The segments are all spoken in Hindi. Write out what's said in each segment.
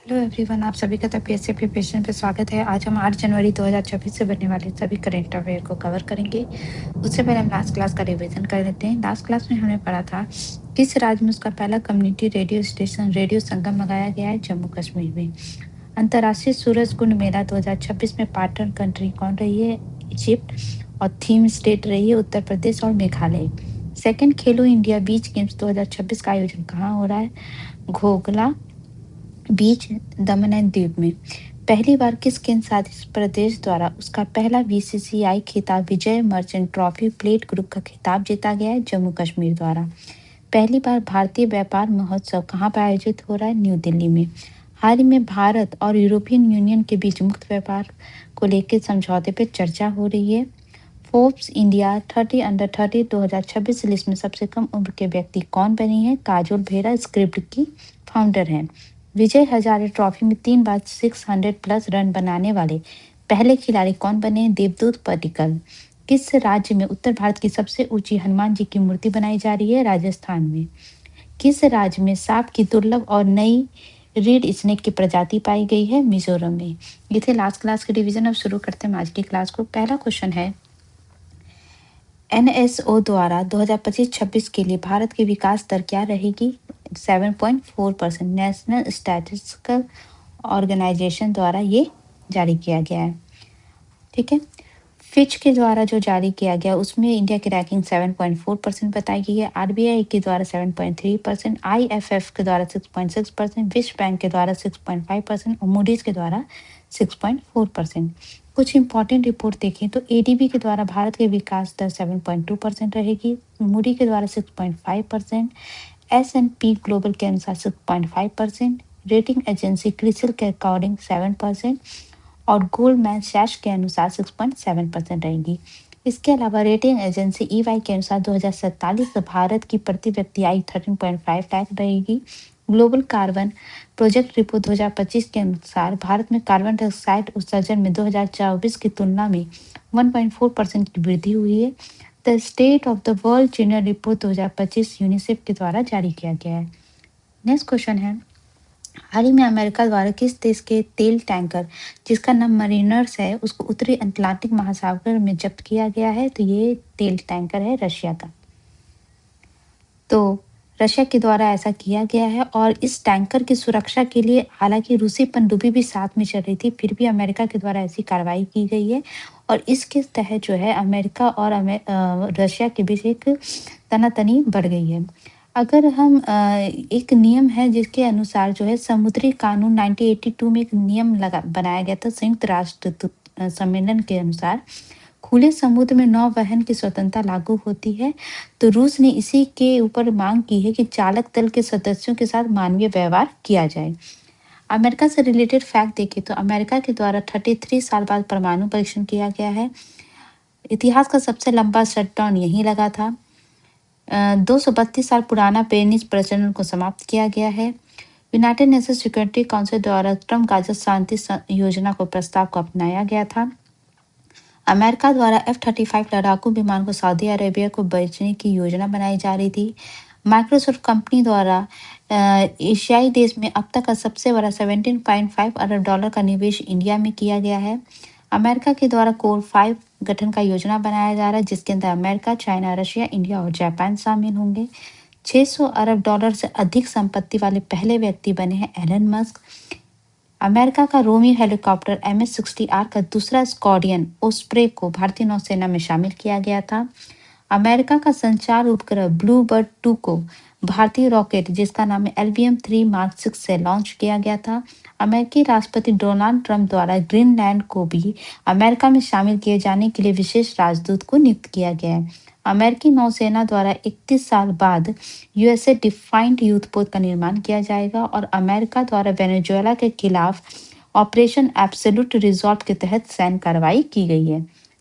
हेलो एवरीवन, आप सभी का पीएससी प्रिपरेशन पे स्वागत है। आज हम 8 जनवरी 2026 से बनने वाले सभी करंट अफेयर को कवर करेंगे। उससे पहले हम लास्ट क्लास का रिवीजन कर लेते हैं। लास्ट क्लास में हमने पढ़ा था किस राज्य में उसका पहला कम्युनिटी रेडियो स्टेशन रेडियो संगम लगाया गया है। जम्मू कश्मीर में। अंतर्राष्ट्रीय सूरज कुंड मेला 2026 में पार्टनर कंट्री कौन रही है? इजिप्ट। और थीम स्टेट रही है उत्तर प्रदेश और मेघालय। सेकेंड खेलो इंडिया बीच गेम्स 2026 का आयोजन कहाँ हो रहा है? घोघला बीच, दमन एंड दीव में। पहली बार किस केंद्र शासित प्रदेश द्वारा उसका पहला बीसीसीआई खिताब Vijay Merchant trophy plate group का खिताब जीता गया है? जम्मू कश्मीर द्वारा। पहली बार भारतीय व्यापार महोत्सव कहाँ पर आयोजित हो रहा है? न्यू दिल्ली में। हाल ही में भारत और यूरोपियन यूनियन के बीच मुक्त व्यापार को लेकर समझौते पर चर्चा हो रही है। फोर्ब्स इंडिया 30 अंडर 30 2026 लिस्ट में सबसे कम उम्र के व्यक्ति कौन बनी है? काजोल भेरा स्क्रिप्ट की फाउंडर हैं। विजय हजारे ट्रॉफी में 3 बार 600 प्लस रन बनाने वाले पहले खिलाड़ी कौन बने? देवदूत पडिक्कल। किस राज्य में उत्तर भारत की सबसे ऊंची हनुमान जी की मूर्ति बनाई जा रही है? राजस्थान में। किस राज्य में सांप की दुर्लभ और नई रीड स्नेक की प्रजाति पाई गई है? मिजोरम में। ये थे लास्ट क्लास के डिवीजन। अब शुरू करते हैं आज की क्लास को। पहला क्वेश्चन है, एनएसओ द्वारा 2025-26 के लिए भारत की विकास दर क्या रहेगी? 7.4%। नेशनल स्टैटिस्टिकल ऑर्गेनाइजेशन द्वारा ये जारी किया गया है। ठीक है। फिच के द्वारा जो जारी किया गया उसमें इंडिया की रैंकिंग 7.4% बताई गई है। आरबीआई के द्वारा 7.3%, आईएफएफ के द्वारा 6.6%, विश्व बैंक के द्वारा 6.5% और मूडीज के द्वारा 6.4%। कुछ इंपॉर्टेंट रिपोर्ट देखें तो एडीबी के द्वारा भारत के विकास दर 7.2% रहेगी, मूडी के द्वारा 6.5%, एस&पी ग्लोबल के अनुसार 6.5%, रेटिंग एजेंसी क्रिसिल के अकॉर्डिंग 7% और गोल्डमैन सैच के अनुसार 6.7% रहेगी। इसके अलावा रेटिंग एजेंसी ईवाई के अनुसार 2047 से भारत की प्रति व्यक्ति आय 13.5 लाख रहेगी। ग्लोबल कार्बन प्रोजेक्ट रिपोर्ट 2025 के अनुसार भारत में कार्बन डाइऑक्साइड उत्सर्जन में 2024 की तुलना में 1.4% की वृद्धि हुई है। The state of the world children report 2025 UNICEF के द्वारा जारी किया गया है। नेक्स्ट क्वेश्चन है, हाल ही में अमेरिका द्वारा किस देश के तेल टैंकर जिसका नाम मरीनर्स है उसको उत्तरी अटलांटिक महासागर में जब्त किया गया है? तो ये तेल टैंकर है रशिया का। तो रशिया के द्वारा ऐसा किया गया है और इस टैंकर की सुरक्षा के लिए हालांकि रूसी पनडुब्बी भी साथ में चल रही थी, फिर भी अमेरिका के द्वारा ऐसी कार्रवाई की गई है और इसके तहत जो है अमेरिका और रशिया के बीच एक तनातनी बढ़ गई है। अगर हम एक नियम है जिसके अनुसार जो है समुद्री कानून 1982 में एक नियम बनाया गया था संयुक्त राष्ट्र सम्मेलन के अनुसार खुले समुद्र में नौवहन की स्वतंत्रता लागू होती है। तो रूस ने इसी के ऊपर मांग की है कि चालक दल के सदस्यों के साथ मानवीय व्यवहार किया जाए। अमेरिका से रिलेटेड फैक्ट देखें तो अमेरिका के द्वारा 33 साल बाद परमाणु परीक्षण किया गया है। इतिहास का सबसे लंबा शटडाउन यहीं लगा था। 232 साल पुराना पेनिस प्रचलन को समाप्त किया गया है। यूनाइटेड नेशन सिक्योरिटी काउंसिल द्वारा ट्रम्प गाजा शांति योजना को प्रस्ताव को अपनाया गया था। अमेरिका द्वारा F-35 लड़ाकू विमान को सऊदी अरेबिया को बेचने की योजना बनाई जा रही थी। माइक्रोसॉफ्ट कंपनी द्वारा एशियाई देश में अब तक का सबसे बड़ा 17.5 अरब डॉलर का निवेश इंडिया में किया गया है। अमेरिका के द्वारा कोर 5 गठन का योजना बनाया जा रहा है जिसके अंदर अमेरिका, चाइना, रशिया, इंडिया और जापान शामिल होंगे। 600 अरब डॉलर से अधिक संपत्ति वाले पहले व्यक्ति बने हैं एलन मस्क। अमेरिका का रोमी हेलीकॉप्टर MS-60R का दूसरा स्क्वाड्रन ओस्प्रे को भारतीय नौसेना में शामिल किया गया था। अमेरिका का संचार उपग्रह ब्लू बर्ड 2 को भारतीय रॉकेट जिसका नाम है LBM-3 Mark 6 से लॉन्च किया गया था। अमेरिकी राष्ट्रपति डोनाल्ड ट्रंप द्वारा ग्रीनलैंड को भी अमेरिका में शामिल किए जाने के लिए विशेष राजदूत को नियुक्त किया गया है। अमेरिकी नौसेना द्वारा 31 साल बाद यूएसए डिफाइंड यूथ पोत का निर्माण किया जाएगा और अमेरिका द्वारा वेनेजुएला के खिलाफ ऑपरेशन एब्सोल्यूट रिजॉल्व के तहत सैन्य कार्रवाई की गई है।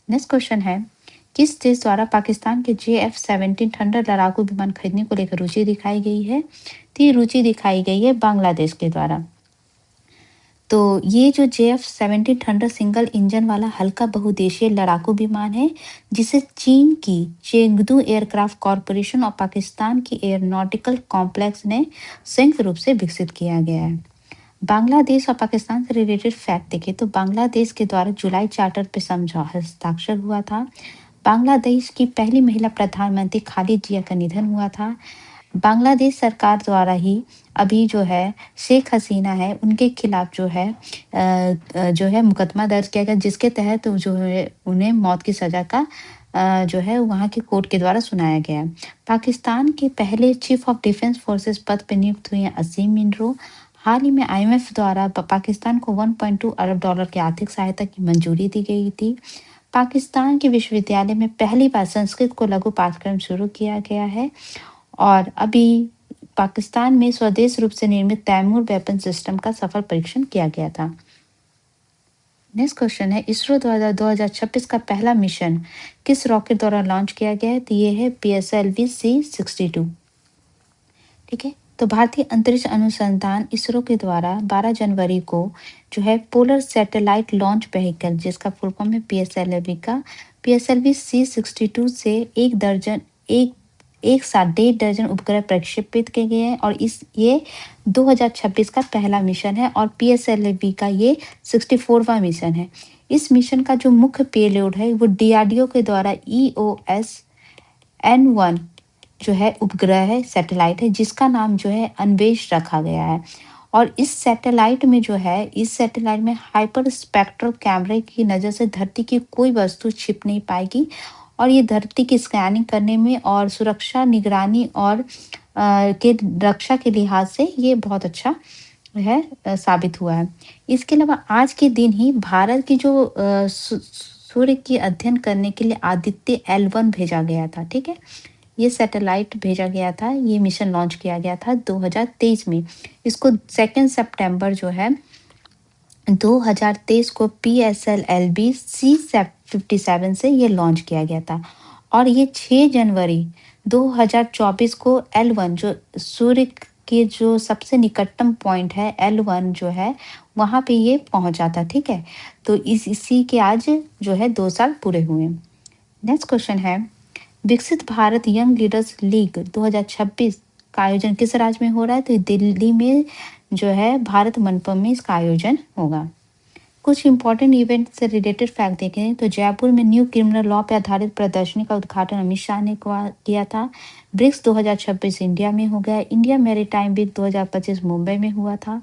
नेक्स्ट क्वेश्चन है, किस देश द्वारा पाकिस्तान के JF-17 थंडर लड़ाकू विमान खरीदने को लेकर रुचि दिखाई गई है? तो ये रुचि दिखाई गई है बांग्लादेश के द्वारा। तो ये जो JF-17 थंडर सिंगल इंजन वाला हल्का बहुउद्देशीय लड़ाकू विमान है जिसे चीन की चेंगदू एयरक्राफ्ट कॉरपोरेशन और पाकिस्तान की एयरोनॉटिकल कॉम्प्लेक्स ने संयुक्त रूप से विकसित किया गया है। बांग्लादेश और पाकिस्तान से रिलेटेड फैक्ट देखें तो बांग्लादेश के द्वारा जुलाई चार्टर पे समझौता हस्ताक्षर हुआ था। बांग्लादेश की पहली महिला प्रधानमंत्री खालिद जिया का निधन हुआ था। बांग्लादेश सरकार द्वारा ही अभी जो है शेख हसीना है उनके खिलाफ जो है मुकदमा दर्ज किया गया, जिसके तहत जो है उन्हें मौत की सजा का जो है वहाँ की कोर्ट के द्वारा सुनाया गया है। पाकिस्तान के पहले चीफ ऑफ डिफेंस फोर्सेस पद पर नियुक्त हुए हैं असीम मिनरो। हाल ही में आईएमएफ द्वारा पाकिस्तान को 1.2 अरब डॉलर की आर्थिक सहायता की मंजूरी दी गई थी। पाकिस्तान के विश्वविद्यालय में पहली बार संस्कृत को लघु पाठ्यक्रम शुरू किया गया है। और अभी पाकिस्तान में स्वदेश रूप से निर्मित तैमूर वेपन सिस्टम का सफल परीक्षण किया गया था। नेक्स्ट क्वेश्चन है, इसरो द्वारा 2026 का पहला मिशन किस रॉकेट द्वारा लॉन्च किया गया है? तो ये है PSLV-C62। ठीक है, तो भारतीय अंतरिक्ष अनुसंधान इसरो के द्वारा 12 जनवरी को जो है पोलर सैटेलाइट लॉन्च व्हीकल, जिसका फुल फॉर्म है PSLV से एक साथ 1.5 दर्जन उपग्रह प्रक्षेपित किए गए हैं। और ये 2026 का पहला मिशन है और PSLV का ये 64वां मिशन है। इस मिशन का जो मुख्य पेलोड है वो DRDO के द्वारा EOS-N1 जो है उपग्रह है, सैटेलाइट है, जिसका नाम जो है अन्वेष रखा गया है। और इस सैटेलाइट में हाइपर स्पेक्ट्रल कैमरे की नज़र से धरती की कोई वस्तु छिप नहीं पाएगी। और ये धरती की स्कैनिंग करने में और सुरक्षा निगरानी और के रक्षा के लिहाज से ये बहुत अच्छा साबित हुआ है। इसके अलावा आज के दिन ही भारत की जो सूर्य की अध्ययन करने के लिए आदित्य L1 भेजा गया था। ठीक है, ये सैटेलाइट भेजा गया था, ये मिशन लॉन्च किया गया था 2023 में। इसको 2 सितंबर जो है 2023 को PSLV-C57 से ये लॉन्च किया गया था। और ये 6 जनवरी 2024 को L1 जो सूर्य के जो सबसे निकटतम पॉइंट है L1 जो है वहाँ पे ये पहुंचा था। ठीक है, तो इसी के आज जो है 2 साल पूरे हुए। नेक्स्ट क्वेश्चन है, विकसित भारत यंग लीडर्स लीग 2026 का आयोजन किस राज्य में हो रहा है? तो दिल्ली में जो है भारत मंडपम में इसका आयोजन होगा। कुछ इंपॉर्टेंट इवेंट से रिलेटेड फैक्ट देखें तो जयपुर में न्यू क्रिमिनल लॉ पर आधारित प्रदर्शनी का उद्घाटन अमित शाह ने किया था। ब्रिक्स 2026 इंडिया में हो गया। इंडिया मैरीटाइम वीक 2025 मुंबई में हुआ था।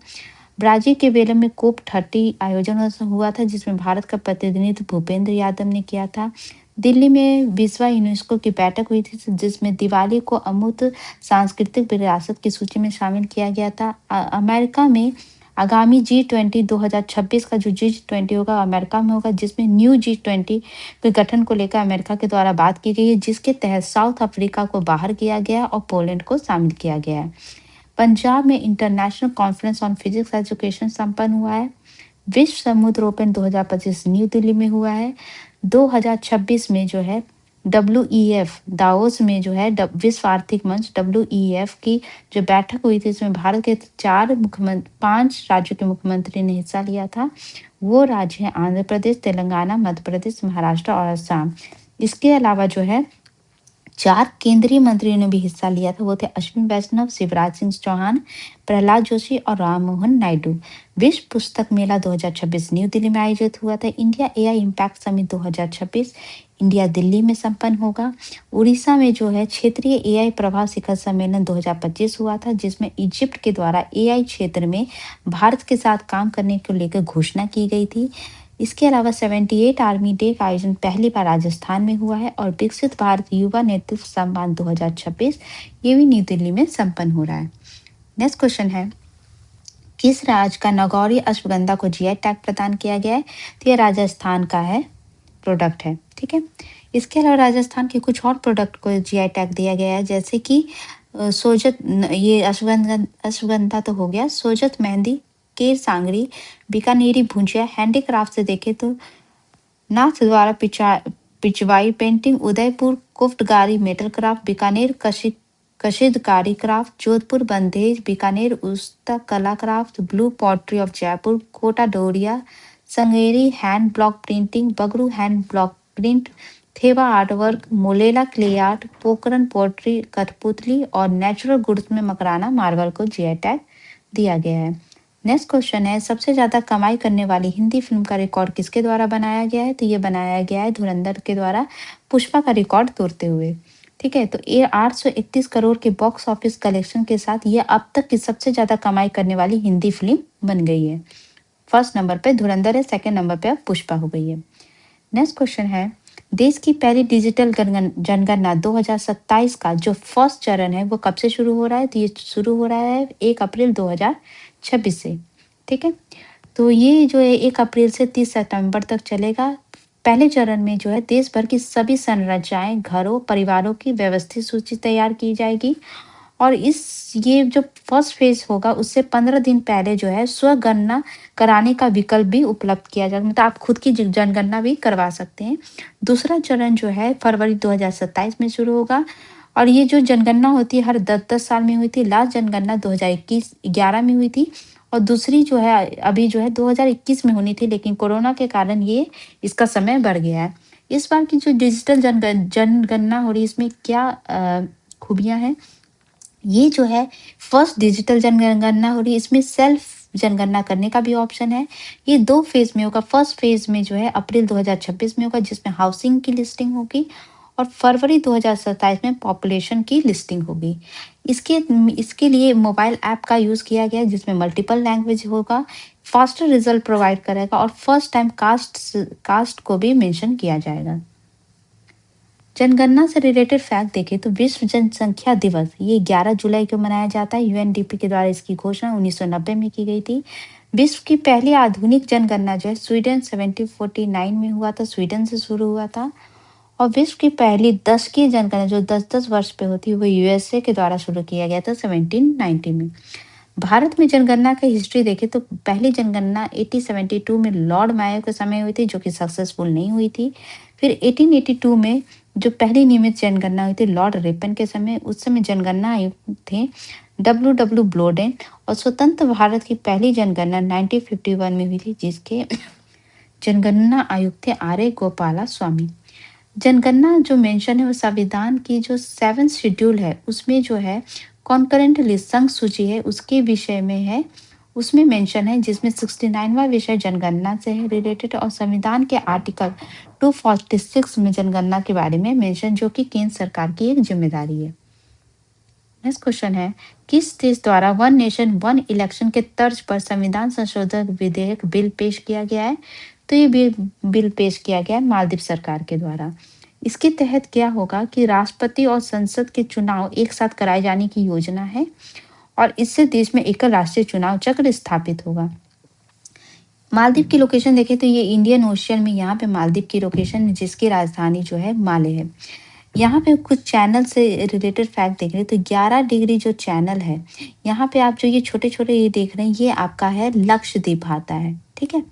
ब्राजील के बेलम में COP30 आयोजन हुआ था, जिसमें भारत का प्रतिनिधित्व भूपेंद्र यादव ने किया था। दिल्ली में 20वां यूनेस्को की बैठक हुई थी, जिसमें दिवाली को अमूर्त सांस्कृतिक विरासत की सूची में शामिल किया गया था। अमेरिका में आगामी G20 2026 का जो G20 होगा अमेरिका में होगा, जिसमें न्यू G20 के गठन को लेकर अमेरिका के द्वारा बात की गई है, जिसके तहत साउथ अफ्रीका को बाहर किया गया और पोलैंड को शामिल किया गया है। पंजाब में international conference on physics education संपन्न हुआ है। विश्व समुद्र ओपन 2025 न्यू दिल्ली में हुआ है। 2026 में जो है WEF दावोस में जो है विश्व आर्थिक मंच WEF की जो बैठक हुई थी, इसमें भारत के 5 राज्यों के मुख्यमंत्री ने हिस्सा लिया था। वो राज्य हैं आंध्र प्रदेश, तेलंगाना, मध्य प्रदेश, महाराष्ट्र और असम। इसके अलावा जो है 4 केंद्रीय मंत्रियों ने भी हिस्सा लिया था, वो थे अश्विनी वैष्णव, शिवराज सिंह चौहान, प्रहलाद जोशी और राम मोहन नायडू। विश्व पुस्तक मेला 2026 न्यू दिल्ली में आयोजित हुआ था। India AI impact summit 2026 India Delhi में संपन्न होगा। उड़ीसा में जो है क्षेत्रीय AI प्रभाव शिखर सम्मेलन 2025 हुआ था, जिसमें इजिप्ट के द्वारा AI क्षेत्र में भारत के साथ काम करने को लेकर घोषणा की गई थी। इसके अलावा 78 आर्मी डे का आयोजन पहली बार राजस्थान में हुआ है। और विकसित भारत युवा नेतृत्व सम्मान 2026 ये भी न्यू दिल्ली में संपन्न हो रहा है। नेक्स्ट क्वेश्चन है, किस राज्य का नगौरी अश्वगंधा को GI टैग प्रदान किया गया है? तो ये राजस्थान का है प्रोडक्ट है। ठीक है, इसके अलावा राजस्थान के कुछ और प्रोडक्ट को GI टैग दिया गया है, जैसे कि सोजत, ये अश्वगंधा तो हो गया, सोजत मेहंदी, केर सांगरी, बीकानेरी भुंजिया। हैंडीक्राफ्ट से देखे तो Nathdwara Pichwai painting, Udaipur Koftgari metal craft, Bikaner Kashidakari craft, Jodhpur Bandhej, Bikaner Usta Kala craft, blue pottery of Jaipur, Kota Doria, Sanganeri hand block printing, Bagru hand block print, Thewa art work, Molela clay art, Pokhran pottery, Kathputli और नेचुरल गुड्स में मकराना मार्बल को GI टैग दिया गया है। नेक्स्ट क्वेश्चन है, सबसे ज़्यादा कमाई करने वाली हिंदी फ़िल्म का रिकॉर्ड किसके द्वारा बनाया गया है? तो ये बनाया गया है धुरंधर के द्वारा, पुष्पा का रिकॉर्ड तोड़ते हुए। ठीक है, तो ये 831 करोड़ के बॉक्स ऑफिस कलेक्शन के साथ ये अब तक की सबसे ज़्यादा कमाई करने वाली हिंदी फ़िल्म बन गई है। फर्स्ट नंबर पे धुरंधर है, सेकंड नंबर पे अब पुष्पा हो गई है। नेक्स्ट क्वेश्चन है, देश की पहली डिजिटल जनगणना 2027 का जो फर्स्ट चरण है वो कब से शुरू हो रहा है? तो ये शुरू हो रहा है 1 अप्रैल 2026 से। ठीक है, तो ये जो है 1 अप्रैल से 30 सितंबर तक चलेगा। पहले चरण में जो है देश भर की सभी संरचनाएं, घरों, परिवारों की व्यवस्थित सूची तैयार की जाएगी और ये जो फर्स्ट फेज होगा उससे 15 दिन पहले जो है स्वगणना कराने का विकल्प भी उपलब्ध किया जाएगा, मतलब आप खुद की जनगणना भी करवा सकते हैं। दूसरा चरण जो है फरवरी 2027 में शुरू होगा और ये जो जनगणना होती है हर 10-10 साल में हुई थी। लास्ट जनगणना 2021-11 में हुई थी और दूसरी जो है अभी जो है 2021 में होनी थी, लेकिन कोरोना के कारण ये इसका समय बढ़ गया है। इस बार की जो डिजिटल जनगणना हो रही है इसमें क्या खूबियाँ हैं? ये जो है फर्स्ट डिजिटल जनगणना हो रही है, इसमें सेल्फ जनगणना करने का भी ऑप्शन है। ये 2 फेज़ में होगा। फर्स्ट फेज़ में जो है अप्रैल 2026 में होगा जिसमें हाउसिंग की लिस्टिंग होगी और फरवरी 2027 में पॉपुलेशन की लिस्टिंग होगी। इसके इसके लिए मोबाइल ऐप का यूज़ किया गया है जिसमें मल्टीपल लैंग्वेज होगा, फास्टर रिजल्ट प्रोवाइड करेगा और फर्स्ट टाइम कास्ट को भी मेंशन किया जाएगा। जनगणना से रिलेटेड फैक्ट देखें तो विश्व जनसंख्या दिवस ये 11 जुलाई को मनाया जाता है। यूएनडीपी के द्वारा इसकी घोषणा 1990 में की गई थी। विश्व की पहली आधुनिक जनगणना जो है स्वीडन 1749 में हुआ था, स्वीडन से शुरू हुआ था। और विश्व की पहली दशकीय जनगणना जो 10-10 वर्ष पे होती है वो यूएसए के द्वारा शुरू किया गया था 1790 में। भारत में जनगणना की हिस्ट्री देखें तो पहली जनगणना 1872 में लॉर्ड मायो के समय हुई थी जो कि सक्सेसफुल नहीं हुई थी। फिर 1882 में जो पहली नियमित जनगणना हुई थी लॉर्ड रिपन के समय, उस समय जनगणना आयुक्त थे डब्ल्यू ब्लोडेन और स्वतंत्र भारत की पहली जनगणना 1951 में हुई थी जिसके जनगणना आयुक्त थे आर ए गोपाला स्वामी। जनगणना जो मेंशन है वो संविधान की जो 7th शेड्यूल है उसमें जो है कॉन्करेंट लिस्ट संघ सूची है उसके विषय में है, उसमें मेंशन है जिसमें 69वां विषय जनगणना से है रिलेटेड और संविधान के आर्टिकल 246 में जनगणना के बारे में मेंशन जो कि केंद्र सरकार की एक जिम्मेदारी है। नेक्स्ट क्वेश्चन है, किस देश द्वारा वन नेशन वन इलेक्शन के तर्ज पर संविधान संशोधन विधेयक बिल पेश किया गया है? तो ये बिल पेश किया गया है मालदीव सरकार के द्वारा। इसके तहत क्या होगा कि राष्ट्रपति और संसद के चुनाव एक साथ कराए जाने की योजना है और इससे देश में एकल राष्ट्रीय चुनाव चक्र स्थापित होगा। मालदीव की लोकेशन देखें तो ये इंडियन ओशियन में यहाँ पे मालदीव की लोकेशन है जिसकी राजधानी जो है माले है। यहाँ पे कुछ चैनल से रिलेटेड फैक्ट देख रहे हैं तो 11 डिग्री जो चैनल है यहाँ पे आप जो ये छोटे छोटे ये देख रहे हैं ये आपका है लक्षद्वीप आता है। ठीक है,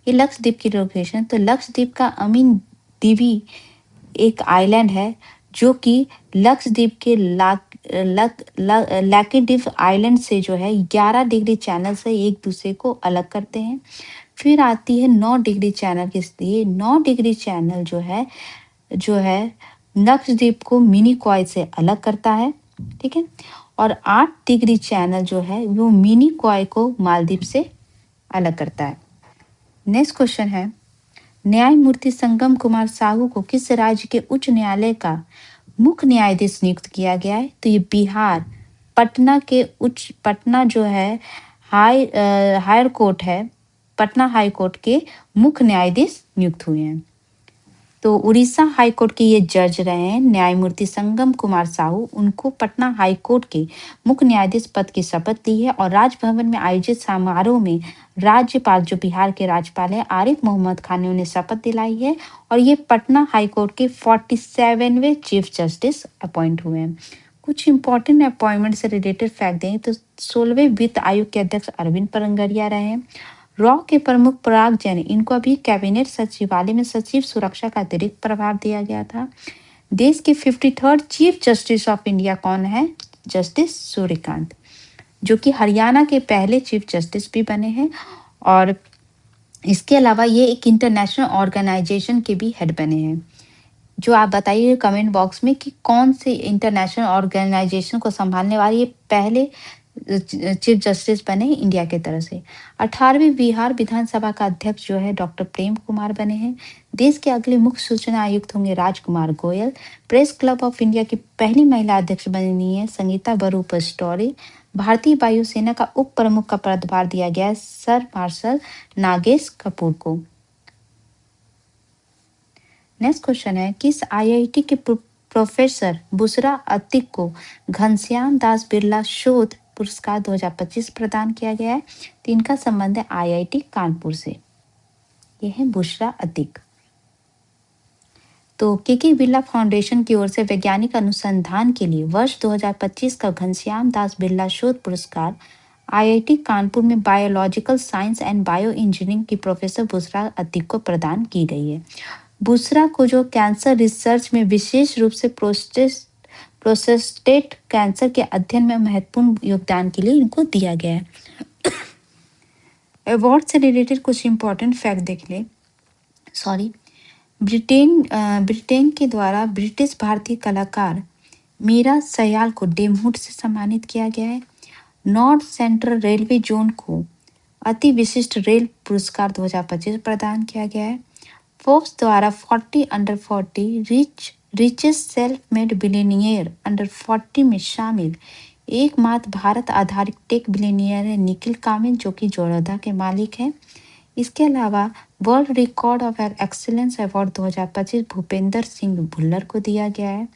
ये लक्षद्वीप की लोकेशन, तो लक्षद्वीप का अमीन दीवी एक आइलैंड है जो कि लक्षद्वीप के लैकिडिव आइलैंड से जो है 11 डिग्री चैनल से एक दूसरे को अलग करते हैं। फिर आती है 9 डिग्री चैनल की स्थिति। 9 डिग्री चैनल जो है लक्षद्वीप को मिनी कॉय से अलग करता है। ठीक है, और 8 डिग्री चैनल जो है वो मिनी कॉय को मालदीव से अलग करता है। नेक्स्ट क्वेश्चन है, न्यायमूर्ति संगम कुमार साहू को किस राज्य के उच्च न्यायालय का मुख्य न्यायाधीश नियुक्त किया गया है? तो ये बिहार पटना जो है हायर कोर्ट है, पटना हाई कोर्ट के मुख्य न्यायाधीश नियुक्त हुए हैं। तो उड़ीसा हाई कोर्ट के ये जज रहे हैं न्यायमूर्ति संगम कुमार साहू, उनको पटना हाई कोर्ट के मुख्य न्यायाधीश पद की शपथ ली है और राजभवन में आयोजित समारोह में राज्यपाल जो बिहार के राज्यपाल है आरिफ मोहम्मद खान ने उन्हें शपथ दिलाई है और ये पटना हाई कोर्ट के 47वें चीफ जस्टिस अपॉइंट हुए हैं। कुछ इंपॉर्टेंट अपॉइंटमेंट से रिलेटेड फैक्ट दें तो 16वें वित्त आयोग के अध्यक्ष अरविंद परंगरिया रहे हैं। रॉ के प्रमुख पराग जैन, इनको अभी कैबिनेट सचिवालय में सचिव सुरक्षा का अतिरिक्त प्रभार दिया गया था। देश के 53rd chief justice of India कौन है? जस्टिस सूर्यकांत, जो कि हरियाणा के पहले चीफ जस्टिस भी बने हैं और इसके अलावा ये एक इंटरनेशनल ऑर्गेनाइजेशन के भी हेड बने हैं। जो आप बताइए कमेंट बॉक्स में कि कौन से इंटरनेशनल ऑर्गेनाइजेशन को संभालने वाले ये पहले चीफ जस्टिस बने इंडिया की तरफ से। 18वीं बिहार विधानसभा का अध्यक्ष जो है डॉक्टर प्रेम कुमार बने हैं। देश के अगले मुख्य सूचना आयुक्त होंगे Rajkumar Goyal. Press club of India की पहली महिला अध्यक्ष बनी है संगीता बरूप स्टोरी। भारतीय वायुसेना का उप प्रमुख का पदभार दिया गया है सर मार्शल नागेश कपूर को। नेक्स्ट क्वेश्चन है, किस आईआईटी के प्रोफेसर बुशरा अतीक को घनश्याम दास बिरला शोध पुरस्कार 2025 प्रदान किया गया है? तो इनका संबंध है आईआईटी कानपुर से। ये है बुशरा अतीक। तो केके बिरला फाउंडेशन की ओर से वैज्ञानिक अनुसंधान के लिए वर्ष 2025 का घनश्याम दास बिरला शोध पुरस्कार आईआईटी कानपुर में biological science and bio engineering की प्रोफेसर बुशरा अतीक को प्रदान की गई है। बुशरा को जो कैंसर रिसर्च में विशेष रूप से प्रोस्टेट कैंसर के अध्ययन में महत्वपूर्ण योगदान के लिए इनको दिया गया है। अवार्ड से रिलेटेड कुछ इंपॉर्टेंट फैक्ट देख ले। ब्रिटेन के द्वारा ब्रिटिश भारतीय कलाकार मीरा सयाल को डेमहुड से सम्मानित किया गया है। नॉर्थ सेंट्रल रेलवे जोन को अति विशिष्ट रेल पुरस्कार 2025 प्रदान किया गया है। फोर्ब्स द्वारा 40 under 40 richest self made billionaire under 40 में शामिल एकमात्र भारत आधारित टेक बिलियनियर है निखिल कामिल, जो कि जोरदा के मालिक हैं। इसके अलावा world record of excellence award 2025 Bhupendra Singh Bhullar को दिया गया है।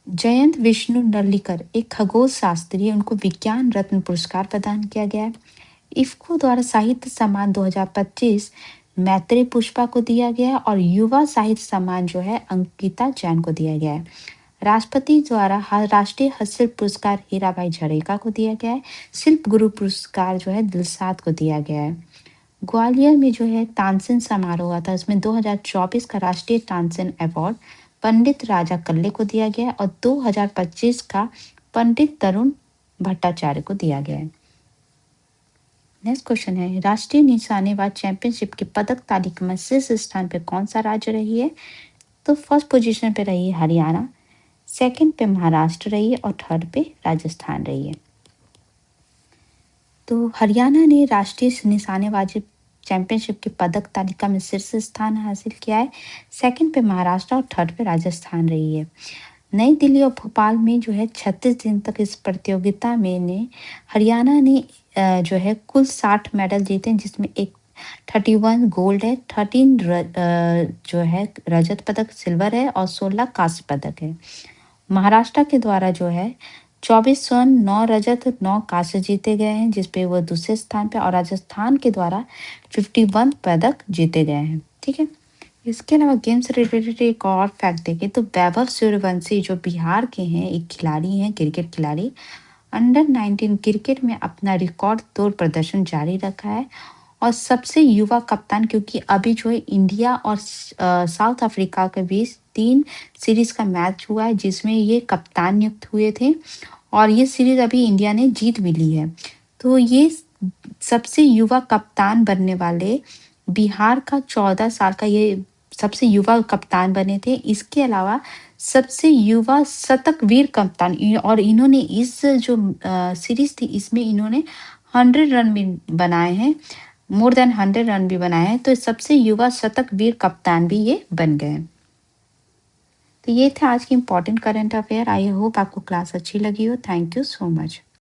जयंत विष्णु नर्लिकर एक खगोल शास्त्री, उनको विज्ञान रत्न पुरस्कार प्रदान किया गया है। इफ्को द्वारा साहित्य सम्मान 2025 मैत्रेय पुष्पा को दिया गया है और युवा साहित्य सम्मान जो है अंकिता जैन को दिया गया है। राष्ट्रपति द्वारा राष्ट्रीय हस्तशिल्प पुरस्कार हीराबाई झरेका को दिया गया है। शिल्प गुरु पुरस्कार जो है दिलसाद को दिया गया है। ग्वालियर में जो है तानसेन समारोह हुआ था, उसमें 2024 का राष्ट्रीय तानसेन अवार्ड पंडित राजा कल्ले को दिया गया और 2025 का पंडित तरुण भट्टाचार्य को दिया गया है। नेक्स्ट क्वेश्चन है, राष्ट्रीय निशानेबाज चैंपियनशिप की पदक तालिका में शीर्ष स्थान पे कौन सा राज्य रही है? तो फर्स्ट पोजीशन पे रही है हरियाणा, सेकंड पे महाराष्ट्र रही है और थर्ड पे राजस्थान रही है। तो हरियाणा ने राष्ट्रीय निशानेबाजी चैंपियनशिप की पदक तालिका में शीर्ष स्थान हासिल किया है, सेकंड पे महाराष्ट्र और थर्ड पे राजस्थान रही है। नई दिल्ली और भोपाल में जो है 36 दिन तक इस प्रतियोगिता में ने हरियाणा ने जो है कुल 60 मेडल जीते, जिसमें एक 31 गोल्ड है, 13 जो है रजत पदक सिल्वर है और 16 कांस्य पदक है। महाराष्ट्र के द्वारा जो है 24 स्वर्ण, 9 रजत, 9 कांस्य जीते गए हैं, जिसपे वो दूसरे स्थान पे, और राजस्थान के द्वारा 51 पदक जीते गए हैं। ठीक है, इसके अलावा गेम से रिलेटेड एक और फैक्ट देखें तो वैभव सूर्यवंशी जो बिहार के हैं एक खिलाड़ी हैं, क्रिकेट खिलाड़ी, अंडर 19 क्रिकेट में अपना रिकॉर्ड तोड़ प्रदर्शन जारी रखा है और सबसे युवा कप्तान, क्योंकि अभी जो है इंडिया और साउथ अफ्रीका के बीच 3 सीरीज का मैच हुआ है जिसमें ये कप्तान नियुक्त हुए थे और ये सीरीज अभी इंडिया ने जीत भी ली है। तो ये सबसे युवा कप्तान बनने वाले बिहार का 14 साल का ये सबसे युवा कप्तान बने थे। इसके अलावा सबसे युवा शतकवीर कप्तान और इन्होंने इस जो सीरीज थी इसमें इन्होंने 100 रन भी बनाए हैं, मोर देन 100 रन भी बनाए हैं। तो सबसे युवा शतकवीर कप्तान भी ये बन गए। तो ये थे आज की important current affair. I hope आपको क्लास अच्छी लगी हो। Thank you so much.